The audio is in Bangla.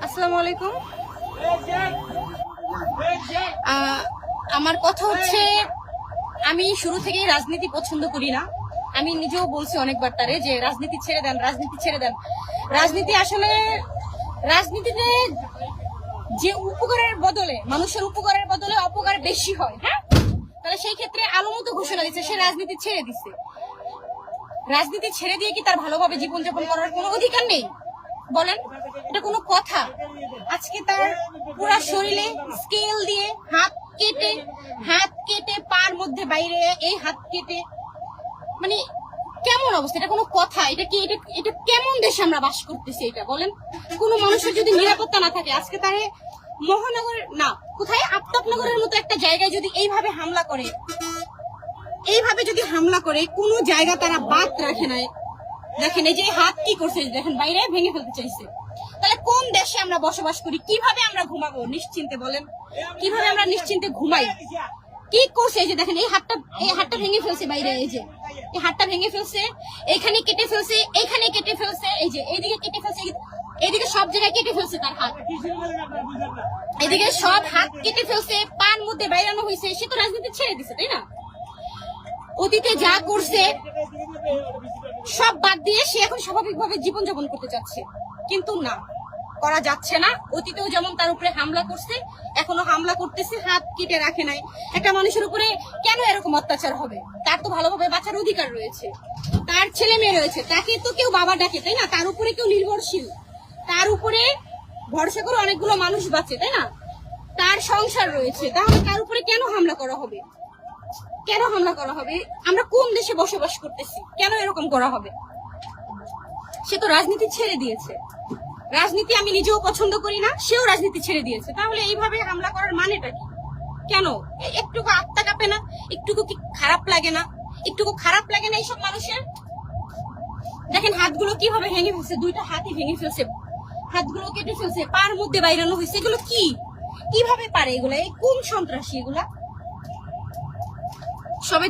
আসসালামু আলাইকুম। আমার কথা হচ্ছে, আমি শুরু থেকেই রাজনীতি পছন্দ করি না। আমি নিজেও বলছি অনেকবার তারে যে রাজনীতি ছেড়ে দেন, রাজনীতি ছেড়ে দেন। রাজনীতি আসলে, রাজনীতিতে যে উপকারের বদলে, মানুষের উপকারের বদলে অপকার বেশি হয়। হ্যাঁ, তাহলে সেই ক্ষেত্রে আলোমতো ঘোষণা দিচ্ছে সে রাজনীতি ছেড়ে দিচ্ছে। রাজনীতি ছেড়ে দিয়ে কি তার ভালোভাবে জীবনযাপন করার কোনো অধিকার নেই? বলেন, এটা কোনো কথা? আজকে তার পুরা শরীরে স্কেল দিয়ে হাত কেটে পার মধ্যে বাইরে এই হাত কেটে, মানে কেমন অবস্থা? এটা কোনো কথা? এটা কি, এটা কেমন দেশে আমরা বাস করতেছি? এটা বলেন, কোনো মানুষের যদি নিরাপত্তা না থাকে, আজকে তারে মহানগর না কোথায় আফতাবনগরের মতো একটা জায়গায় যদি এইভাবে হামলা করে, কোনো জায়গা তারা বাদ রাখে নাই। দেখেন এই যে হাত কি করছে, দেখেন বাইরে ভেঙে ফেলতে চাইছে। তাহলে কোন দেশে আমরা বসবাস করি? কিভাবে আমরা ঘুমাবো নিশ্চিন্তে? বলেন, কিভাবে আমরা নিশ্চিন্তে ঘুমাই? কি করছে? এই যে দেখেন এই হাতটা ভেঙে ফেলছে বাইরে, এই যে এই হাতটা ভেঙে ফেলছে, এখানে কেটে ফেলছে, এখানে কেটে ফেলছে, এই যে এইদিকে কেটে ফেলছে, এইদিকে সব জায়গায় কেটে ফেলছে তার হাত, এদিকে সব হাত কেটে ফেলছে, পান মধ্যে বাইরানো হয়েছে। সে তো রাজনীতি ছেড়ে দিছে, তাই না? অতীতে যা করছে সব বাদ দিয়ে সে এখন স্বাভাবিকভাবে জীবনযাপন করতে চাচ্ছে, কিন্তু না, করা যাচ্ছে না। অতীতেও যেমন তার উপরে হামলা করছে, এখনো হামলা করতেছে, হাত কেটে রাখে নাই। একটা মানুষের উপরে কেন এরকম অত্যাচার হবে? তার তো ভালোভাবে বাঁচার অধিকার রয়েছে, তার ছেলে মেয়ে রয়েছে, তাকে তো কেউ বাবা ডাকে, তাই না? তার উপরে কেউ নির্ভরশীল, তার উপরে ভরসা করে অনেকগুলো মানুষ বাঁচে, তাই না? তার সংসার রয়েছে, তাহলে তার উপরে কেন হামলা করা হবে? কেন হামলা করা হবে? আমরা কোন দেশে বসবাস করতেছি? কেন এরকম করা হবে? সে তো রাজনীতি ছেড়ে দিয়েছে। রাজনীতি আমি নিজেও পছন্দ করি না, সেও রাজনীতি ছেড়ে দিয়েছে। তাহলে এইভাবে হামলা করার মানেটা কি? কেন? একটুকু আত্মা কাঁপে না? একটুকু কি খারাপ লাগে না? এইসব মানুষের? দেখেন হাতগুলো কিভাবে ভেঙে ফেলছে, দুইটা হাতই ভেঙে ফেলছে, হাতগুলো কেটে ফেলছে, পার মধ্যে বাইরানো হয়েছে। এগুলো কি, কিভাবে পারে এগুলা? এই কোন সন্ত্রাসী এগুলা? সবাই